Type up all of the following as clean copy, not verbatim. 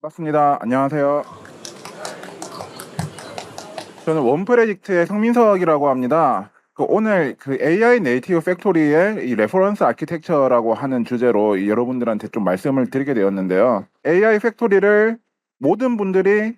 반갑습니다. 안녕하세요. 저는 원프레딕트의 성민석이라고 합니다. 오늘 AI 네이티브 팩토리의 이 레퍼런스 아키텍처라고 하는 주제로 여러분들한테 좀 말씀을 드리게 되었는데요. AI 팩토리를 모든 분들이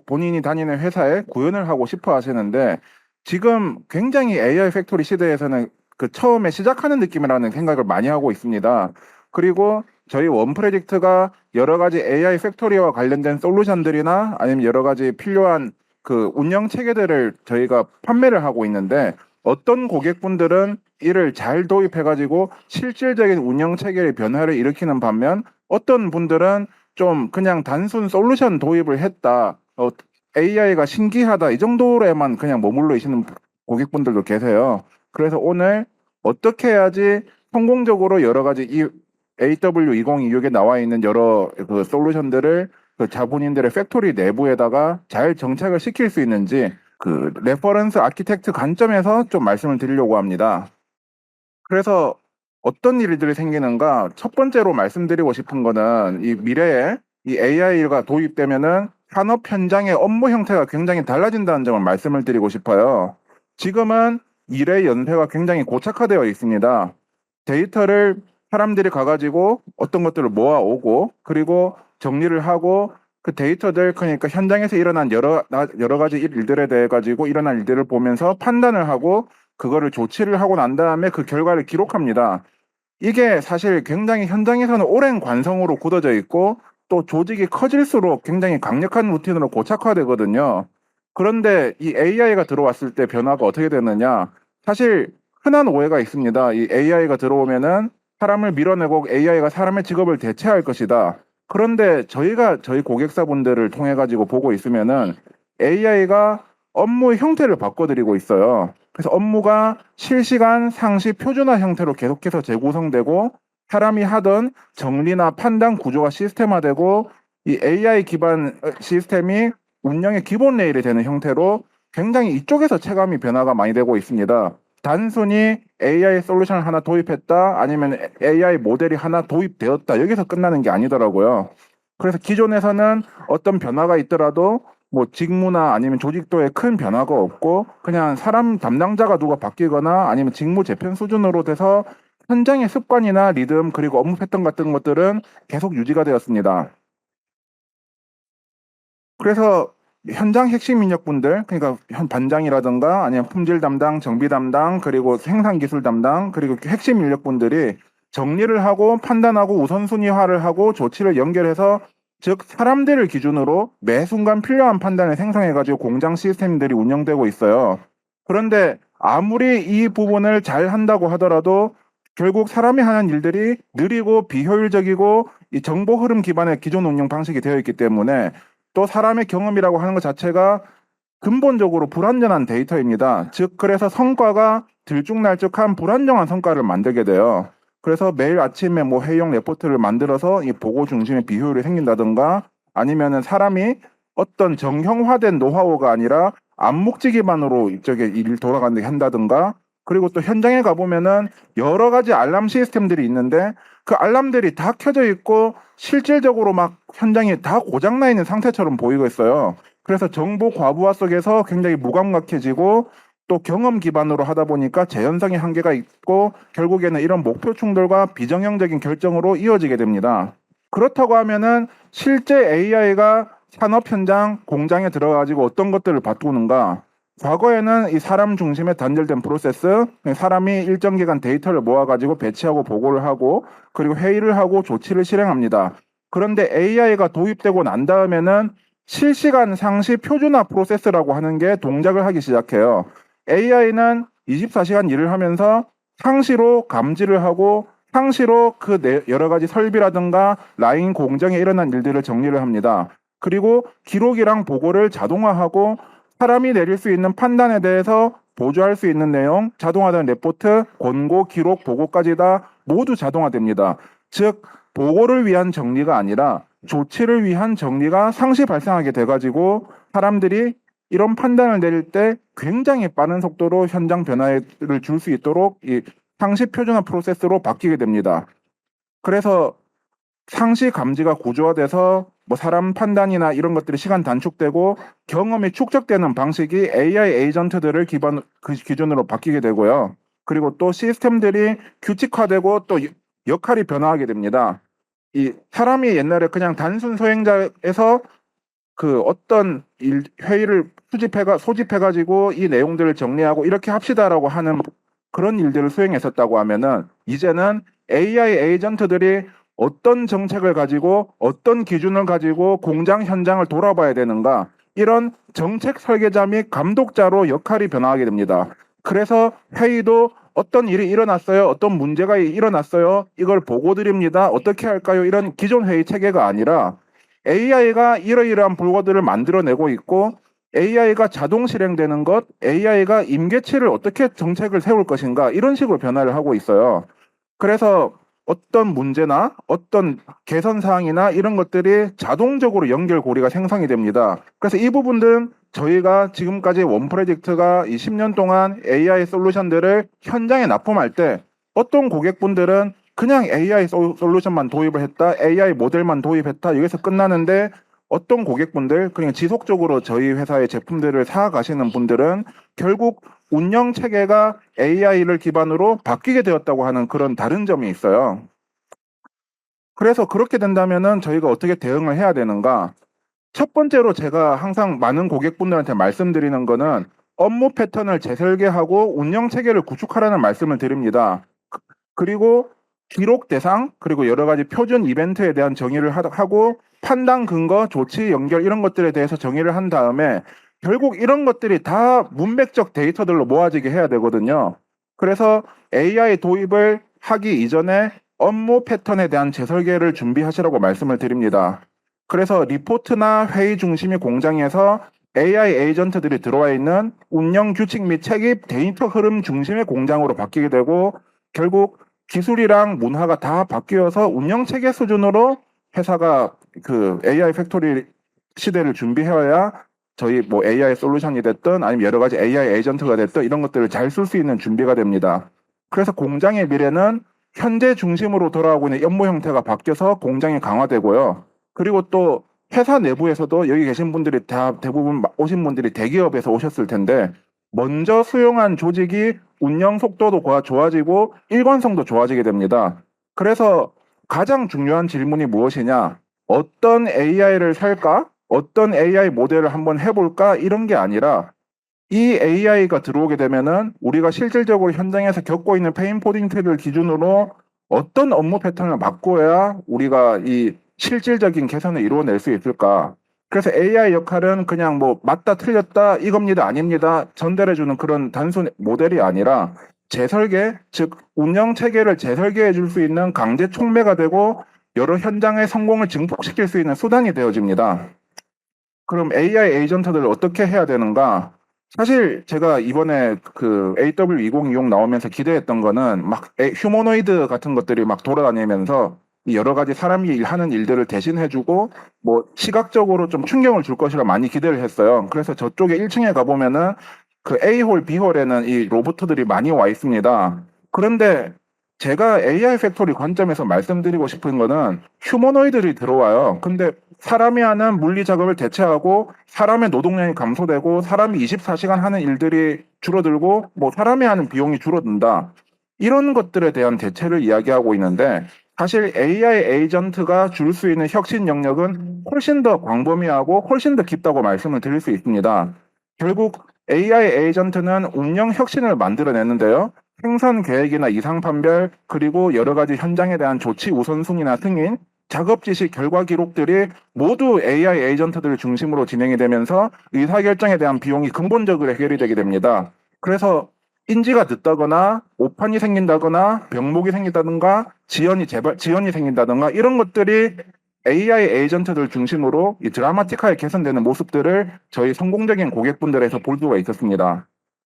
본인이 다니는 회사에 구현을 하고 싶어 하시는데, 지금 굉장히 AI 팩토리 시대에서는 그 처음에 시작하는 느낌이라는 생각을 많이 하고 있습니다. 그리고 저희 원프레딕트가 여러 가지 AI 팩토리와 관련된 솔루션들이나 아니면 여러 가지 필요한 그 운영 체계들을 저희가 판매를 하고 있는데, 어떤 고객분들은 이를 잘 도입해가지고 실질적인 운영 체계의 변화를 일으키는 반면, 어떤 분들은 좀 그냥 단순 솔루션 도입을 했다, AI가 신기하다 이 정도로만 그냥 머물러 계시는 고객분들도 계세요. 그래서 오늘 어떻게 해야지 성공적으로 여러 가지 이 AW2026에 나와 있는 여러 그 솔루션들을 그 자본인들의 팩토리 내부에다가 잘 정착을 시킬 수 있는지, 그 레퍼런스 아키텍트 관점에서 좀 말씀을 드리려고 합니다. 그래서 어떤 일들이 생기는가? 첫 번째로 말씀드리고 싶은 거는, 이 미래에 이 AI가 도입되면은 산업 현장의 업무 형태가 굉장히 달라진다는 점을 말씀을 드리고 싶어요. 지금은 일의 연쇄가 굉장히 고착화되어 있습니다. 데이터를 사람들이 가가지고 어떤 것들을 모아오고, 그리고 정리를 하고, 그 데이터들, 그러니까 현장에서 일어난 여러 가지 일들에 대해 가지고 일어난 일들을 보면서 판단을 하고, 그거를 조치를 하고 난 다음에 그 결과를 기록합니다. 이게 사실 굉장히 현장에서는 오랜 관성으로 굳어져 있고, 또 조직이 커질수록 굉장히 강력한 루틴으로 고착화되거든요. 그런데 이 AI가 들어왔을 때 변화가 어떻게 되느냐? 사실 흔한 오해가 있습니다. 이 AI가 들어오면은 사람을 밀어내고 AI가 사람의 직업을 대체할 것이다. 그런데 저희가 저희 고객사분들을 통해 가지고 보고 있으면은 AI가 업무의 형태를 바꿔드리고 있어요. 그래서 업무가 실시간 상시 표준화 형태로 계속해서 재구성되고, 사람이 하던 정리나 판단 구조가 시스템화되고, 이 AI 기반 시스템이 운영의 기본 레일이 되는 형태로 굉장히 이쪽에서 체감이 변화가 많이 되고 있습니다. 단순히 AI 솔루션을 하나 도입했다, 아니면 AI 모델이 하나 도입되었다, 여기서 끝나는 게 아니더라고요. 그래서 기존에서는 어떤 변화가 있더라도 뭐 직무나 아니면 조직도에 큰 변화가 없고, 그냥 사람 담당자가 누가 바뀌거나 아니면 직무 재편 수준으로 돼서 현장의 습관이나 리듬, 그리고 업무 패턴 같은 것들은 계속 유지가 되었습니다. 그래서 현장 핵심 인력분들, 그러니까 반장이라든가 아니면 품질 담당, 정비 담당, 그리고 생산 기술 담당, 그리고 핵심 인력분들이 정리를 하고 판단하고 우선순위화를 하고 조치를 연결해서, 즉 사람들을 기준으로 매 순간 필요한 판단을 생성해가지고 공장 시스템들이 운영되고 있어요. 그런데 아무리 이 부분을 잘 한다고 하더라도 결국 사람이 하는 일들이 느리고 비효율적이고 이 정보 흐름 기반의 기존 운영 방식이 되어 있기 때문에, 또 사람의 경험이라고 하는 것 자체가 근본적으로 불완전한 데이터입니다. 즉, 그래서 성과가 들쭉날쭉한 불안정한 성과를 만들게 돼요. 그래서 매일 아침에 뭐 회의용 레포트를 만들어서 이 보고 중심의 비효율이 생긴다든가, 아니면은 사람이 어떤 정형화된 노하우가 아니라 암묵지 기반으로 이쪽에 일 돌아가게 한다든가, 그리고 또 현장에 가보면은 여러 가지 알람 시스템들이 있는데, 그 알람들이 다 켜져 있고 실질적으로 막 현장이 다 고장나 있는 상태처럼 보이고 있어요. 그래서 정보 과부하 속에서 굉장히 무감각해지고, 또 경험 기반으로 하다 보니까 재현성의 한계가 있고, 결국에는 이런 목표 충돌과 비정형적인 결정으로 이어지게 됩니다. 그렇다고 하면은 실제 AI가 산업 현장 공장에 들어가지고 어떤 것들을 바꾸는가? 과거에는 이 사람 중심의 단절된 프로세스, 사람이 일정 기간 데이터를 모아가지고 배치하고 보고를 하고, 그리고 회의를 하고 조치를 실행합니다. 그런데 AI가 도입되고 난 다음에는 실시간 상시 표준화 프로세스라고 하는 게 동작을 하기 시작해요. AI는 24시간 일을 하면서 상시로 감지를 하고, 상시로 그 여러 가지 설비라든가 라인 공정에 일어난 일들을 정리를 합니다. 그리고 기록이랑 보고를 자동화하고, 사람이 내릴 수 있는 판단에 대해서 보조할 수 있는 내용, 자동화된 레포트, 권고, 기록, 보고까지 다 모두 자동화됩니다. 즉, 보고를 위한 정리가 아니라 조치를 위한 정리가 상시 발생하게 돼가지고, 사람들이 이런 판단을 내릴 때 굉장히 빠른 속도로 현장 변화를 줄 수 있도록 이 상시 표준화 프로세스로 바뀌게 됩니다. 그래서 상시 감지가 구조화돼서 뭐 사람 판단이나 이런 것들이 시간 단축되고 경험이 축적되는 방식이 AI 에이전트들을 그 기준으로 바뀌게 되고요. 그리고 또 시스템들이 규칙화되고 또 역할이 변화하게 됩니다. 이 사람이 옛날에 그냥 단순 소행자에서 그 어떤 회의를 소집해가지고 이 내용들을 정리하고 이렇게 합시다라고 하는 그런 일들을 수행했었다고 하면은 이제는 AI 에이전트들이 어떤 정책을 가지고 어떤 기준을 가지고 공장 현장을 돌아봐야 되는가 이런 정책 설계자 및 감독자로 역할이 변화하게 됩니다. 그래서 회의도 어떤 일이 일어났어요. 어떤 문제가 일어났어요. 이걸 보고 드립니다. 어떻게 할까요? 이런 기존 회의 체계가 아니라 AI가 이러이러한 불거들을 만들어내고 있고 AI가 자동 실행되는 것, AI가 임계치를 어떻게 정책을 세울 것인가 이런 식으로 변화를 하고 있어요. 그래서 어떤 문제나 어떤 개선 사항이나 이런 것들이 자동적으로 연결고리가 생성이 됩니다. 그래서 이 부분들은 저희가 지금까지 원 프로젝트가 이 10년 동안 AI 솔루션들을 현장에 납품할 때 어떤 고객분들은 그냥 AI 솔루션만 도입을 했다, AI 모델만 도입했다, 여기서 끝나는데 어떤 고객분들, 그냥 지속적으로 저희 회사의 제품들을 사가시는 분들은 결국 운영 체계가 AI를 기반으로 바뀌게 되었다고 하는 그런 다른 점이 있어요. 그래서 그렇게 된다면은 저희가 어떻게 대응을 해야 되는가? 첫 번째로 제가 항상 많은 고객분들한테 말씀드리는 거는 업무 패턴을 재설계하고 운영 체계를 구축하라는 말씀을 드립니다. 그리고 기록 대상, 그리고 여러 가지 표준 이벤트에 대한 정의를 하고 판단 근거, 조치 연결 이런 것들에 대해서 정의를 한 다음에 결국 이런 것들이 다 문맥적 데이터들로 모아지게 해야 되거든요. 그래서 AI 도입을 하기 이전에 업무 패턴에 대한 재설계를 준비하시라고 말씀을 드립니다. 그래서 리포트나 회의 중심의 공장에서 AI 에이전트들이 들어와 있는 운영 규칙 및 책임 데이터 흐름 중심의 공장으로 바뀌게 되고 결국 기술이랑 문화가 다 바뀌어서 운영 체계 수준으로 회사가 그 AI 팩토리 시대를 준비해야 저희 뭐 AI 솔루션이 됐든 아니면 여러 가지 AI 에이전트가 됐든 이런 것들을 잘 쓸 수 있는 준비가 됩니다. 그래서 공장의 미래는 현재 중심으로 돌아가고 있는 업무 형태가 바뀌어서 공장이 강화되고요. 그리고 또 회사 내부에서도 여기 계신 분들이 다 대부분 오신 분들이 대기업에서 오셨을 텐데 먼저 수용한 조직이 운영 속도도 좋아지고 일관성도 좋아지게 됩니다. 그래서 가장 중요한 질문이 무엇이냐? 어떤 AI를 살까? 어떤 AI 모델을 한번 해볼까? 이런 게 아니라 이 AI가 들어오게 되면은 우리가 실질적으로 현장에서 겪고 있는 페인 포인트를 기준으로 어떤 업무 패턴을 바꿔야 우리가 이 실질적인 개선을 이루어낼 수 있을까? 그래서 AI 역할은 그냥 뭐 맞다 틀렸다 이겁니다 아닙니다 전달해주는 그런 단순 모델이 아니라 재설계, 즉 운영 체계를 재설계해 줄 수 있는 강제 촉매가 되고 여러 현장의 성공을 증폭시킬 수 있는 수단이 되어집니다. 그럼 AI 에이전트들을 어떻게 해야 되는가? 사실 제가 이번에 그 AW2020 나오면서 기대했던 거는 막 휴머노이드 같은 것들이 막 돌아다니면서 여러 가지 사람이 하는 일들을 대신해주고 뭐 시각적으로 좀 충격을 줄 것이라 많이 기대를 했어요. 그래서 저쪽에 1층에 가보면은 그 A홀, B홀에는 이 로봇들이 많이 와 있습니다. 그런데 제가 AI 팩토리 관점에서 말씀드리고 싶은 거는 휴머노이드들이 들어와요. 근데 사람이 하는 물리 작업을 대체하고 사람의 노동량이 감소되고 사람이 24시간 하는 일들이 줄어들고 뭐 사람이 하는 비용이 줄어든다. 이런 것들에 대한 대체를 이야기하고 있는데 사실 AI 에이전트가 줄 수 있는 혁신 영역은 훨씬 더 광범위하고 훨씬 더 깊다고 말씀을 드릴 수 있습니다. 결국 AI 에이전트는 운영 혁신을 만들어내는데요. 생산 계획이나 이상 판별, 그리고 여러 가지 현장에 대한 조치 우선순위나 승인, 작업 지시 결과 기록들이 모두 AI 에이전트들을 중심으로 진행이 되면서 의사결정에 대한 비용이 근본적으로 해결이 되게 됩니다. 그래서 인지가 늦다거나 오판이 생긴다거나 병목이 생긴다든가 지연이 생긴다든가 이런 것들이 AI 에이전트들 중심으로 이 드라마틱하게 개선되는 모습들을 저희 성공적인 고객분들에서 볼 수가 있었습니다.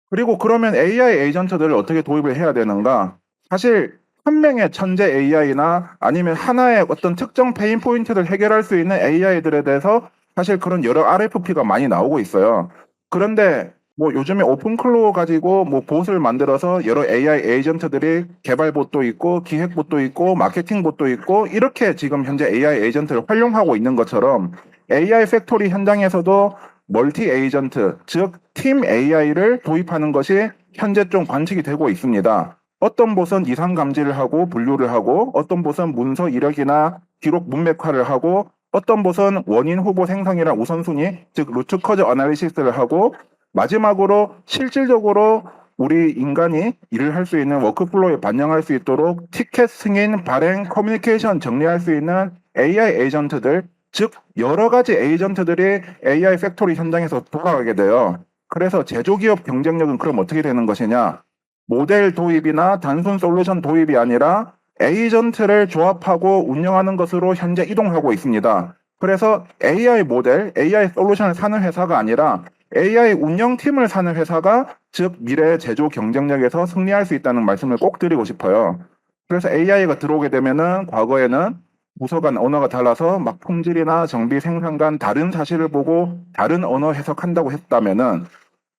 그리고 그러면 AI 에이전트들을 어떻게 도입을 해야 되는가? 사실 한 명의 천재 AI나 아니면 하나의 어떤 특정 페인 포인트를 해결할 수 있는 AI들에 대해서 사실 그런 여러 RFP가 많이 나오고 있어요. 그런데 뭐 요즘에 오픈클로우 가지고 뭐 봇을 만들어서 여러 AI 에이전트들이 개발봇도 있고 기획봇도 있고 마케팅봇도 있고 이렇게 지금 현재 AI 에이전트를 활용하고 있는 것처럼 AI 팩토리 현장에서도 멀티 에이전트, 즉 팀 AI를 도입하는 것이 현재 좀 관측이 되고 있습니다. 어떤 봇은 이상 감지를 하고 분류를 하고 어떤 봇은 문서 이력이나 기록 문맥화를 하고 어떤 봇은 원인 후보 생성이랑 우선순위, 즉 루트 커즈 어나리시스를 하고 마지막으로 실질적으로 우리 인간이 일을 할 수 있는 워크플로우에 반영할 수 있도록 티켓 승인, 발행, 커뮤니케이션 정리할 수 있는 AI 에이전트들, 즉 여러 가지 에이전트들이 AI 팩토리 현장에서 돌아가게 돼요. 그래서 제조기업 경쟁력은 그럼 어떻게 되는 것이냐? 모델 도입이나 단순 솔루션 도입이 아니라 에이전트를 조합하고 운영하는 것으로 현재 이동하고 있습니다. 그래서 AI 모델, AI 솔루션을 사는 회사가 아니라 AI 운영팀을 사는 회사가 즉 미래의 제조 경쟁력에서 승리할 수 있다는 말씀을 꼭 드리고 싶어요. 그래서 AI가 들어오게 되면은 과거에는 부서 간 언어가 달라서 막 품질이나 정비 생산 간 다른 사실을 보고 다른 언어 해석한다고 했다면은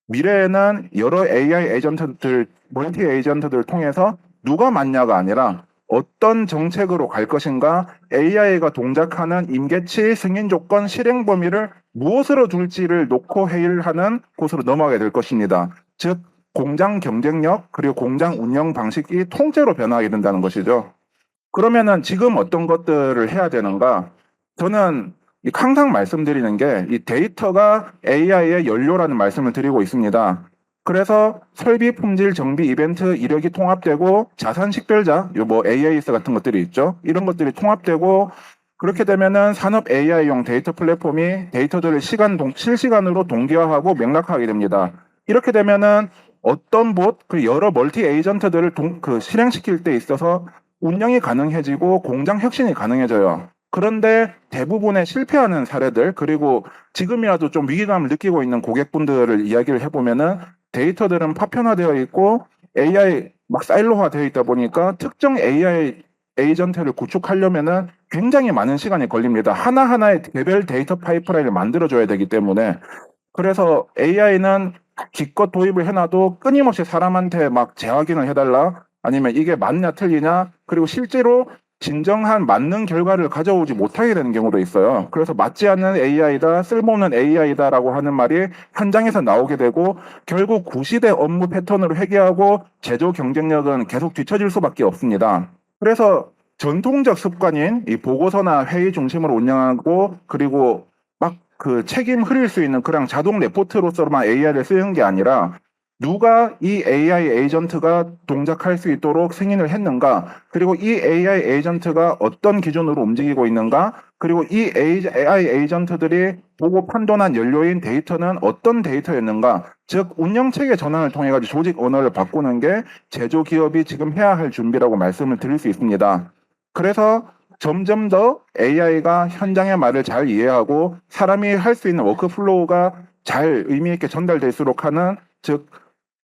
미래에는 여러 AI 에이전트들, 멀티 에이전트들을 통해서 누가 맞냐가 아니라 어떤 정책으로 갈 것인가, AI가 동작하는 임계치, 승인 조건, 실행 범위를 무엇으로 둘지를 놓고 회의를 하는 곳으로 넘어가게 될 것입니다. 즉, 공장 경쟁력, 그리고 공장 운영 방식이 통째로 변화하게 된다는 것이죠. 그러면은 지금 어떤 것들을 해야 되는가? 저는 항상 말씀드리는 게 이 데이터가 AI의 연료라는 말씀을 드리고 있습니다. 그래서 설비 품질 정비 이벤트 이력이 통합되고 자산 식별자, 요 뭐 AIS 같은 것들이 있죠. 이런 것들이 통합되고 그렇게 되면은 산업 AI용 데이터 플랫폼이 데이터들을 실시간으로 동기화하고 맥락화하게 됩니다. 이렇게 되면은 어떤 봇, 그 여러 멀티 에이전트들을 실행시킬 때 있어서 운영이 가능해지고 공장 혁신이 가능해져요. 그런데 대부분의 실패하는 사례들, 그리고 지금이라도 좀 위기감을 느끼고 있는 고객분들을 이야기를 해보면은 데이터들은 파편화되어 있고 AI 막 사일로화 되어 있다 보니까 특정 AI 에이전트를 구축하려면은 굉장히 많은 시간이 걸립니다. 하나하나의 개별 데이터 파이프라인을 만들어줘야 되기 때문에 그래서 AI는 기껏 도입을 해놔도 끊임없이 사람한테 막 재확인을 해달라 아니면 이게 맞냐 틀리냐 그리고 실제로 진정한 맞는 결과를 가져오지 못하게 되는 경우도 있어요. 그래서 맞지 않는 AI다, 쓸모없는 AI다라고 하는 말이 현장에서 나오게 되고 결국 구시대 업무 패턴으로 회귀하고 제조 경쟁력은 계속 뒤처질 수밖에 없습니다. 그래서 전통적 습관인 이 보고서나 회의 중심으로 운영하고 그리고 막 그 책임 흐릴 수 있는 그냥 자동 레포트로서만 AI를 쓰는 게 아니라 누가 이 AI 에이전트가 동작할 수 있도록 승인을 했는가, 그리고 이 AI 에이전트가 어떤 기준으로 움직이고 있는가, 그리고 이 AI 에이전트들이 보고 판단한 연료인 데이터는 어떤 데이터였는가, 즉 운영체계 전환을 통해 가지고 조직 언어를 바꾸는 게 제조 기업이 지금 해야 할 준비라고 말씀을 드릴 수 있습니다. 그래서 점점 더 AI가 현장의 말을 잘 이해하고 사람이 할 수 있는 워크플로우가 잘 의미 있게 전달될수록 하는 즉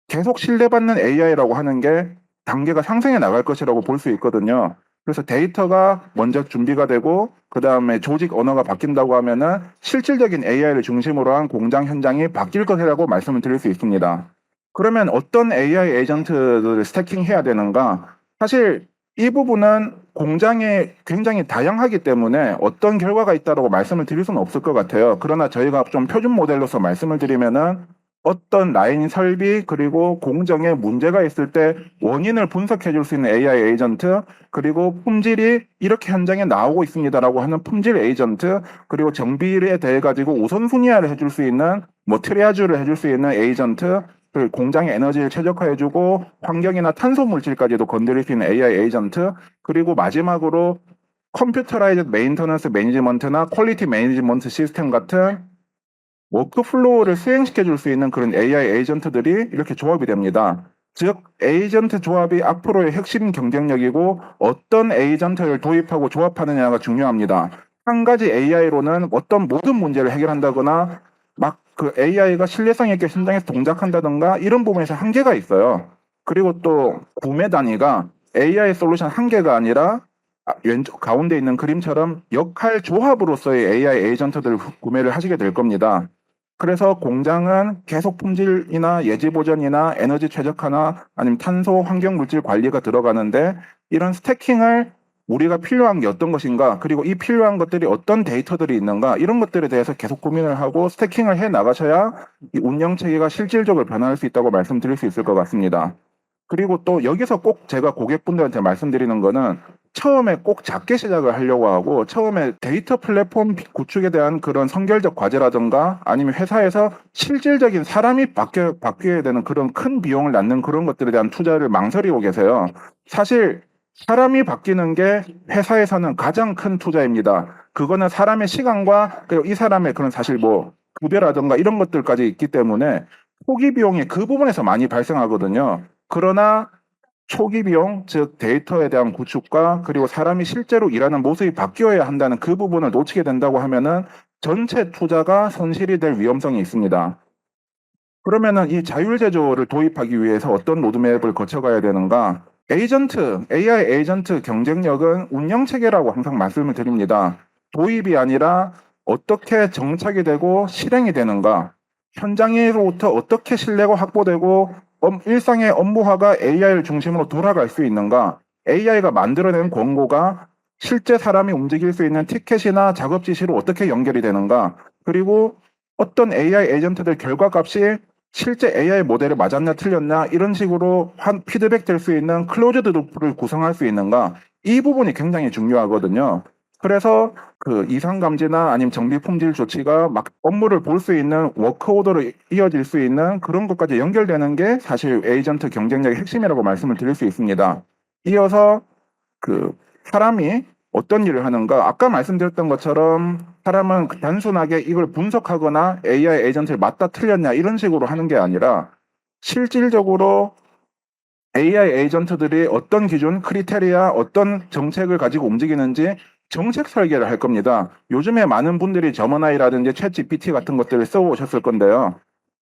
계속 신뢰받는 AI라고 하는 게 단계가 상승해 나갈 것이라고 볼 수 있거든요. 그래서 데이터가 먼저 준비가 되고 그 다음에 조직 언어가 바뀐다고 하면은 실질적인 AI를 중심으로 한 공장 현장이 바뀔 것이라고 말씀을 드릴 수 있습니다. 그러면 어떤 AI 에이전트들을 스태킹해야 되는가? 사실 이 부분은 공장에 굉장히 다양하기 때문에 어떤 결과가 있다라고 말씀을 드릴 수는 없을 것 같아요. 그러나 저희가 좀 표준 모델로서 말씀을 드리면은 어떤 라인 설비 그리고 공정에 문제가 있을 때 원인을 분석해 줄 수 있는 AI 에이전트 그리고 품질이 이렇게 현장에 나오고 있습니다라고 하는 품질 에이전트 그리고 정비에 대해 가지고 우선순위화를 해줄 수 있는 뭐 트리아주를 해줄 수 있는 에이전트 그 공장의 에너지를 최적화해주고 환경이나 탄소 물질까지도 건드릴 수 있는 AI 에이전트 그리고 마지막으로 컴퓨터라이즈 메인터넌스 매니지먼트나 퀄리티 매니지먼트 시스템 같은 워크플로우를 수행시켜 줄 수 있는 그런 AI 에이전트들이 이렇게 조합이 됩니다. 즉 에이전트 조합이 앞으로의 핵심 경쟁력이고 어떤 에이전트를 도입하고 조합하느냐가 중요합니다. 한 가지 AI로는 어떤 모든 문제를 해결한다거나 막 그 AI가 신뢰성 있게 현장에서 동작한다던가 이런 부분에서 한계가 있어요. 그리고 또 구매 단위가 AI 솔루션 한 개가 아니라 왼쪽 가운데 있는 그림처럼 역할 조합으로서의 AI 에이전트들을 구매를 하시게 될 겁니다. 그래서 공장은 계속 품질이나 예지 보전이나 에너지 최적화나 아니면 탄소 환경 물질 관리가 들어가는데 이런 스태킹을 우리가 필요한 게 어떤 것인가 그리고 이 필요한 것들이 어떤 데이터들이 있는가 이런 것들에 대해서 계속 고민을 하고 스태킹을 해 나가셔야 이 운영 체계가 실질적으로 변화할 수 있다고 말씀드릴 수 있을 것 같습니다. 그리고 또 여기서 꼭 제가 고객분들한테 말씀드리는 거는 처음에 꼭 작게 시작을 하려고 하고 처음에 데이터 플랫폼 구축에 대한 그런 선결적 과제라든가 아니면 회사에서 실질적인 사람이 바뀌어야 되는 그런 큰 비용을 낳는 그런 것들에 대한 투자를 망설이고 계세요. 사실 사람이 바뀌는 게 회사에서는 가장 큰 투자입니다. 그거는 사람의 시간과 그리고 이 사람의 그런 사실 뭐 급여라든가 이런 것들까지 있기 때문에 초기 비용이 그 부분에서 많이 발생하거든요. 그러나 초기 비용, 즉 데이터에 대한 구축과 그리고 사람이 실제로 일하는 모습이 바뀌어야 한다는 그 부분을 놓치게 된다고 하면은 전체 투자가 손실이 될 위험성이 있습니다. 그러면은 이 자율제조를 도입하기 위해서 어떤 로드맵을 거쳐가야 되는가? AI 에이전트 경쟁력은 운영체계라고 항상 말씀을 드립니다. 도입이 아니라 어떻게 정착이 되고 실행이 되는가? 현장으로부터 어떻게 신뢰가 확보되고 일상의 업무화가 AI를 중심으로 돌아갈 수 있는가? AI가 만들어낸 권고가 실제 사람이 움직일 수 있는 티켓이나 작업 지시로 어떻게 연결이 되는가? 그리고 어떤 AI 에이전트들 결과값이 실제 AI 모델에 맞았냐 틀렸냐 이런 식으로 피드백 될 수 있는 클로즈드 루프를 구성할 수 있는가 이 부분이 굉장히 중요하거든요. 그래서 그 이상 감지나 아니면 정비 품질 조치가 막 업무를 볼 수 있는 워크 오더로 이어질 수 있는 그런 것까지 연결되는 게 사실 에이전트 경쟁력의 핵심이라고 말씀을 드릴 수 있습니다. 이어서 그 사람이 어떤 일을 하는가 아까 말씀드렸던 것처럼 사람은 단순하게 이걸 분석하거나 AI 에이전트를 맞다 틀렸냐 이런 식으로 하는 게 아니라 실질적으로 AI 에이전트들이 어떤 기준, 크리테리아, 어떤 정책을 가지고 움직이는지 정책 설계를 할 겁니다. 요즘에 많은 분들이 저머나이라든지 챗 GPT 같은 것들을 써오셨을 건데요.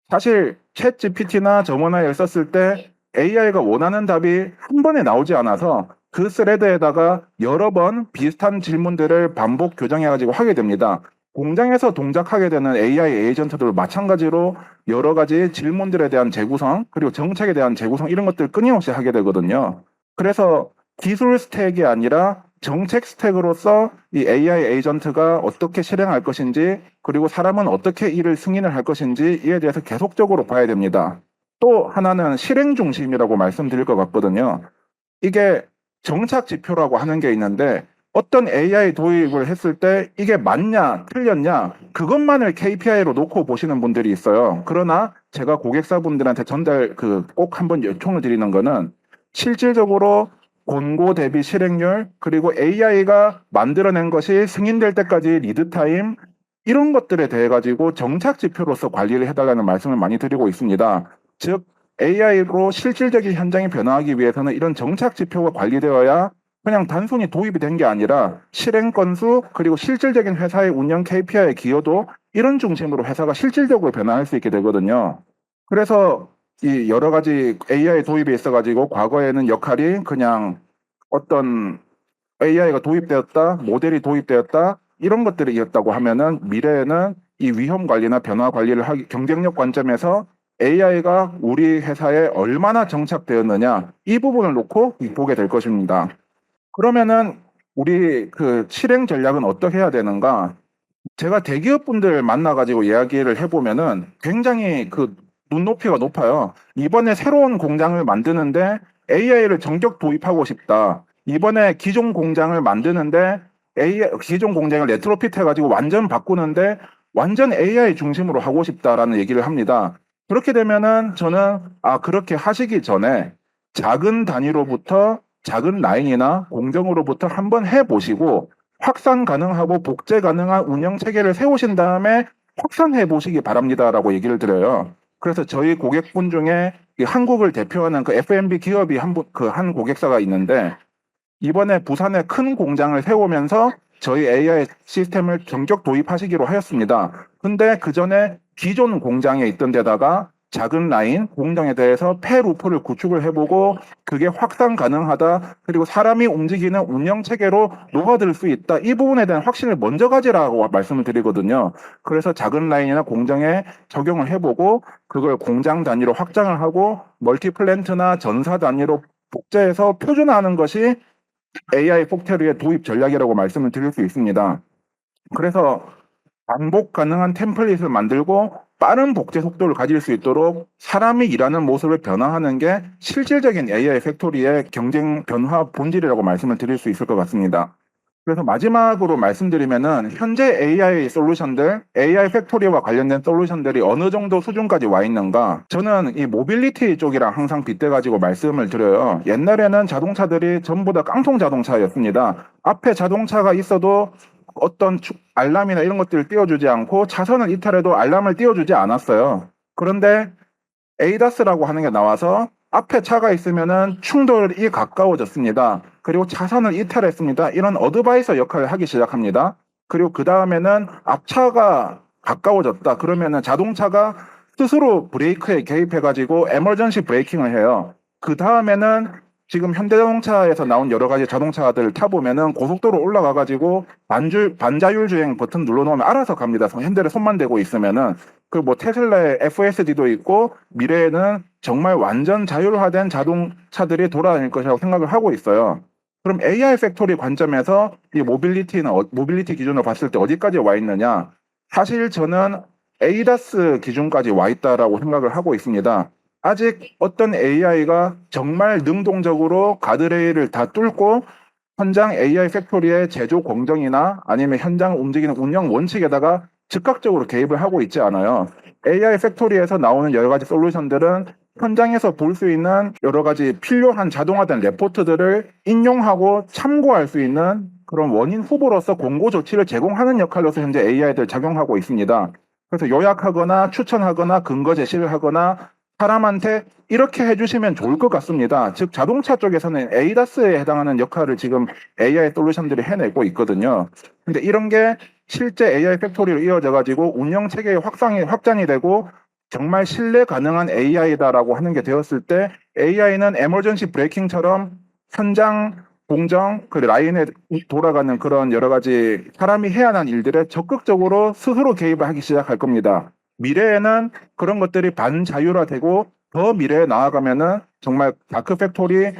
사실 챗 GPT나 저머나이를 썼을 때 AI가 원하는 답이 한 번에 나오지 않아서 그 스레드에다가 여러 번 비슷한 질문들을 반복 교정해가지고 하게 됩니다. 공장에서 동작하게 되는 AI 에이전트도 마찬가지로 여러 가지 질문들에 대한 재구성, 그리고 정책에 대한 재구성 이런 것들 끊임없이 하게 되거든요. 그래서 기술 스택이 아니라 정책 스택으로서 이 AI 에이전트가 어떻게 실행할 것인지, 그리고 사람은 어떻게 이를 승인을 할 것인지 이에 대해서 계속적으로 봐야 됩니다. 또 하나는 실행 중심이라고 말씀드릴 것 같거든요. 이게 정착 지표라고 하는 게 있는데 어떤 AI 도입을 했을 때 이게 맞냐, 틀렸냐, 그것만을 KPI로 놓고 보시는 분들이 있어요. 그러나 제가 고객사분들한테 꼭 한번 요청을 드리는 거는 실질적으로 권고 대비 실행률, 그리고 AI가 만들어낸 것이 승인될 때까지 리드 타임, 이런 것들에 대해 가지고 정착 지표로서 관리를 해달라는 말씀을 많이 드리고 있습니다. 즉, AI로 실질적인 현장이 변화하기 위해서는 이런 정착 지표가 관리되어야 그냥 단순히 도입이 된 게 아니라 실행 건수 그리고 실질적인 회사의 운영 KPI의 기여도 이런 중심으로 회사가 실질적으로 변화할 수 있게 되거든요. 그래서 이 여러 가지 AI 도입에 있어 가지고 과거에는 역할이 그냥 어떤 AI가 도입되었다, 모델이 도입되었다 이런 것들이었다고 하면은 미래에는 이 위험 관리나 변화 관리를 하기 경쟁력 관점에서 AI가 우리 회사에 얼마나 정착되었느냐 이 부분을 놓고 보게 될 것입니다. 그러면은 우리 그 실행 전략은 어떻게 해야 되는가? 제가 대기업 분들 만나가지고 이야기를 해보면은 굉장히 그 눈높이가 높아요. 이번에 새로운 공장을 만드는데 AI를 전격 도입하고 싶다. 이번에 기존 공장을 만드는데 기존 공장을 레트로핏 해가지고 완전 바꾸는데 완전 AI 중심으로 하고 싶다라는 얘기를 합니다. 그렇게 되면은 저는 그렇게 하시기 전에 작은 단위로부터 작은 라인이나 공정으로부터 한번 해보시고 확산 가능하고 복제 가능한 운영 체계를 세우신 다음에 확산해 보시기 바랍니다라고 얘기를 드려요. 그래서 저희 고객분 중에 한국을 대표하는 그 F&B 기업이 한 고객사가 있는데 이번에 부산에 큰 공장을 세우면서 저희 AI 시스템을 전격 도입하시기로 하였습니다. 근데 그 전에 기존 공장에 있던 데다가 작은 라인, 공정에 대해서 폐루프를 구축을 해보고 그게 확산 가능하다. 그리고 사람이 움직이는 운영 체계로 녹아들 수 있다. 이 부분에 대한 확신을 먼저 가지라고 말씀을 드리거든요. 그래서 작은 라인이나 공정에 적용을 해보고 그걸 공장 단위로 확장을 하고 멀티플랜트나 전사 단위로 복제해서 표준화하는 것이 AI 팩토리의 도입 전략이라고 말씀을 드릴 수 있습니다. 그래서 반복 가능한 템플릿을 만들고 빠른 복제 속도를 가질 수 있도록 사람이 일하는 모습을 변화하는 게 실질적인 AI 팩토리의 경쟁 변화 본질이라고 말씀을 드릴 수 있을 것 같습니다. 그래서 마지막으로 말씀드리면은 현재 AI 솔루션들, AI 팩토리와 관련된 솔루션들이 어느 정도 수준까지 와 있는가? 저는 이 모빌리티 쪽이랑 항상 빗대가지고 말씀을 드려요. 옛날에는 자동차들이 전부 다 깡통 자동차였습니다. 앞에 자동차가 있어도 어떤 알람이나 이런 것들을 띄워주지 않고 차선을 이탈해도 알람을 띄워주지 않았어요. 그런데 에이다스라고 하는 게 나와서 앞에 차가 있으면은 충돌이 가까워졌습니다. 그리고 차선을 이탈했습니다. 이런 어드바이서 역할을 하기 시작합니다. 그리고 그 다음에는 앞차가 가까워졌다. 그러면은 자동차가 스스로 브레이크에 개입해가지고 에머전시 브레이킹을 해요. 그 다음에는 지금 현대자동차에서 나온 여러 가지 자동차들 타보면은 고속도로 올라가가지고 반자율 주행 버튼 눌러놓으면 알아서 갑니다. 핸들에 손만 대고 있으면은. 그 뭐 테슬라의 FSD도 있고 미래에는 정말 완전 자율화된 자동차들이 돌아다닐 것이라고 생각을 하고 있어요. 그럼 AI 팩토리 관점에서 이 모빌리티 기준으로 봤을 때 어디까지 와 있느냐? 사실 저는 ADAS 기준까지 와 있다라고 생각을 하고 있습니다. 아직 어떤 AI가 정말 능동적으로 가드레일을 다 뚫고 현장 AI 팩토리의 제조 공정이나 아니면 현장 움직이는 운영 원칙에다가 즉각적으로 개입을 하고 있지 않아요. AI 팩토리에서 나오는 여러 가지 솔루션들은 현장에서 볼 수 있는 여러 가지 필요한 자동화된 레포트들을 인용하고 참고할 수 있는 그런 원인 후보로서 공고 조치를 제공하는 역할로서 현재 AI들 작용하고 있습니다. 그래서 요약하거나 추천하거나 근거 제시를 하거나 사람한테 이렇게 해주시면 좋을 것 같습니다. 즉 자동차 쪽에서는 ADAS에 해당하는 역할을 지금 AI 솔루션들이 해내고 있거든요. 근데 이런 게 실제 AI 팩토리로 이어져 가지고 운영 체계의 확장이 되고 정말 신뢰 가능한 AI다라고 하는 게 되었을 때 AI는 에머전시 브레이킹처럼 현장 공정 그 라인에 돌아가는 그런 여러 가지 사람이 해야 하는 일들에 적극적으로 스스로 개입을 하기 시작할 겁니다. 미래에는 그런 것들이 반자율화되고 더 미래에 나아가면은 정말 다크 팩토리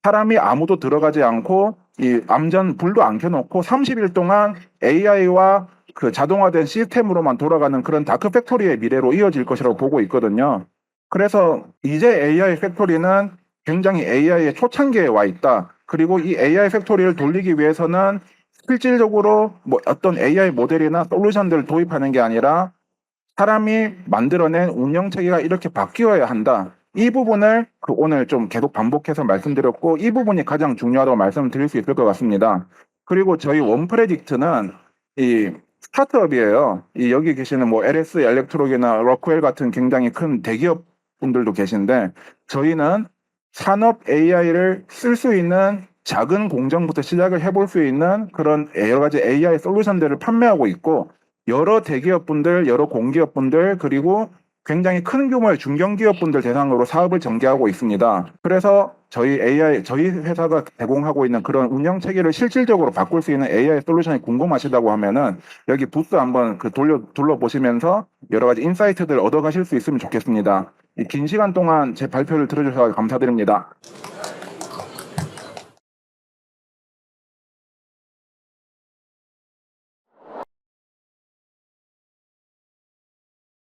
사람이 아무도 들어가지 않고 이 암전 불도 안 켜놓고 30일 동안 AI와 그 자동화된 시스템으로만 돌아가는 그런 다크 팩토리의 미래로 이어질 것이라고 보고 있거든요. 그래서 이제 AI 팩토리는 굉장히 AI의 초창기에 와 있다. 그리고 이 AI 팩토리를 돌리기 위해서는 실질적으로 뭐 어떤 AI 모델이나 솔루션들을 도입하는 게 아니라 사람이 만들어낸 운영 체계가 이렇게 바뀌어야 한다. 이 부분을 오늘 좀 계속 반복해서 말씀드렸고 이 부분이 가장 중요하다고 말씀드릴 수 있을 것 같습니다. 그리고 저희 원프레딕트는 이 스타트업이에요. 이 여기 계시는 뭐 LS 엘렉트록이나 러크웰 같은 굉장히 큰 대기업 분들도 계신데 저희는 산업 AI를 쓸 수 있는 작은 공정부터 시작을 해볼 수 있는 그런 여러 가지 AI 솔루션들을 판매하고 있고 여러 대기업분들, 여러 공기업분들, 그리고 굉장히 큰 규모의 중견기업분들 대상으로 사업을 전개하고 있습니다. 그래서 저희 회사가 제공하고 있는 그런 운영 체계를 실질적으로 바꿀 수 있는 AI 솔루션이 궁금하시다고 하면은 여기 부스 한번 둘러보시면서 여러 가지 인사이트들 얻어가실 수 있으면 좋겠습니다. 긴 시간 동안 제 발표를 들어주셔서 감사드립니다.